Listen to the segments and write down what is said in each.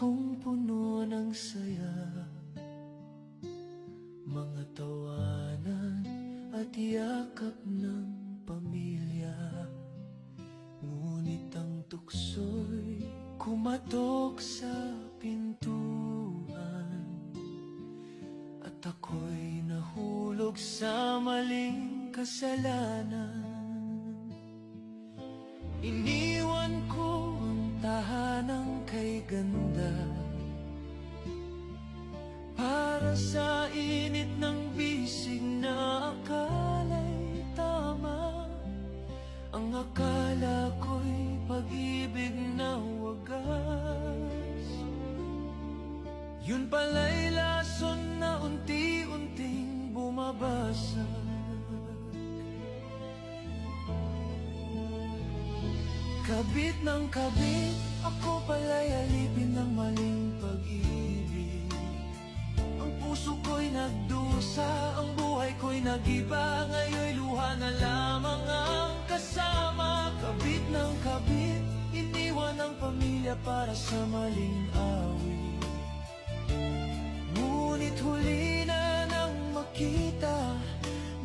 kong puno ng saya, mga tawanan at yakap ng pamilya. Ngunit ang tukso'y kumatok sa pintuan, at ako'y nahulog sa maling kasalanan. Iniwan ko ang tahanang kay ganda para sa init ng bisig na akala'y tama. Ang akala ko'y pag-ibig na wagas, yun pala'y lason na unti-unting bumabasag. Kabit ng kabit, ako pala'y alipin ng maling pag-ibig. Ang puso ko'y nagdusa, ang buhay ko'y nag-iba. Ngayon'y luha na lamang ang kasama. Kabit ng kabit, iniwan ang pamilya para sa maling awit. Ngunit huli na nang makita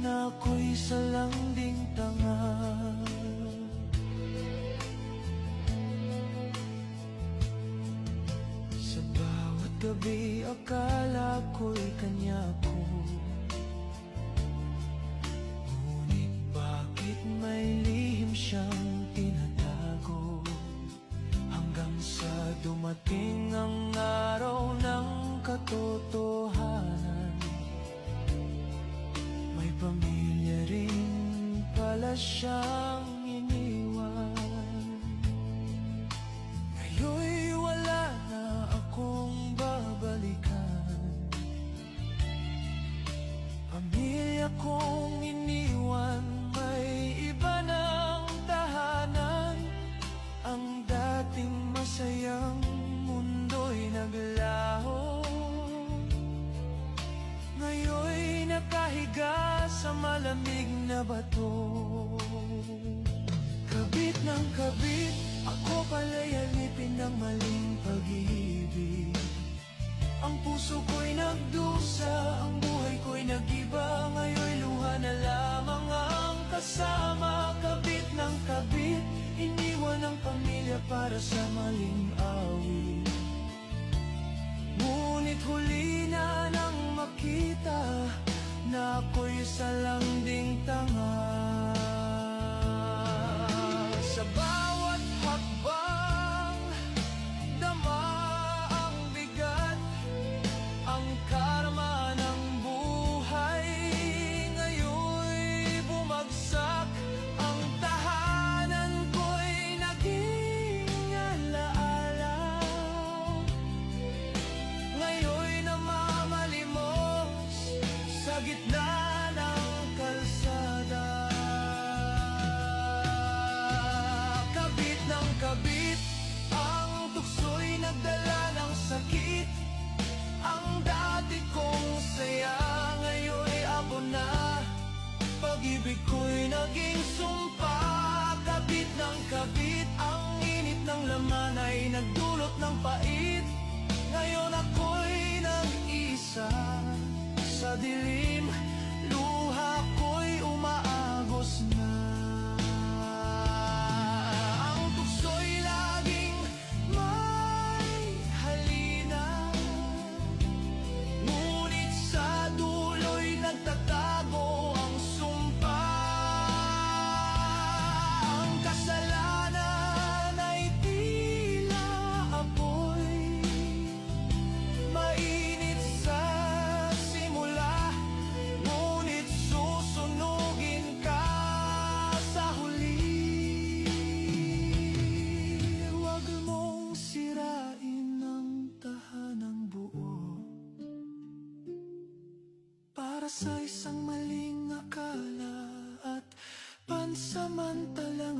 na ako'y salanding tanga. Gabi akala ko'y kanya ko, ngunit bakit may lihim siyang tinatago? Hanggang sa dumating ang araw ng katotohanan, may pamilya rin pala siyang iniwan. Ngayon'y wala na akong babalikan, pamilya kong iniwan, may iba ng tahanan. Ang dating masayang mundo'y naglaho, ngayon'y nakahiga sa malamig na bato. Kabit ng kabit, ako pala'y alipin ng maling pag-ibig. Ang puso ko'y nagdusa, ang buhay ko'y nag-iba. Ngayon'y luha na lamang ang kasama. Kabit ng kabit, iniwan ang pamilya para sa maling awit. Ngunit huli na nang makita na ako'y salanding tanga. Sa bawat hakbang, dama ang bigat, ang karma ng buhay. Ngayon'y bumagsak, ang tahanan ko'y naging alaala. Ngayon'y namamalimos sa gitna ng kalsada. Kabit, ang tukso'y nagdala ng sakit. Ang dati kong saya, ngayon'y abo na. Pag-ibig ko'y naging sumpa. Kabit ng kabit, ang init ng laman ay nagdulot ng pait. Ngayon ako'y nag-isa sa dilim, luha ko'y umaagos na. Para sa isang maling akala at pansamantalang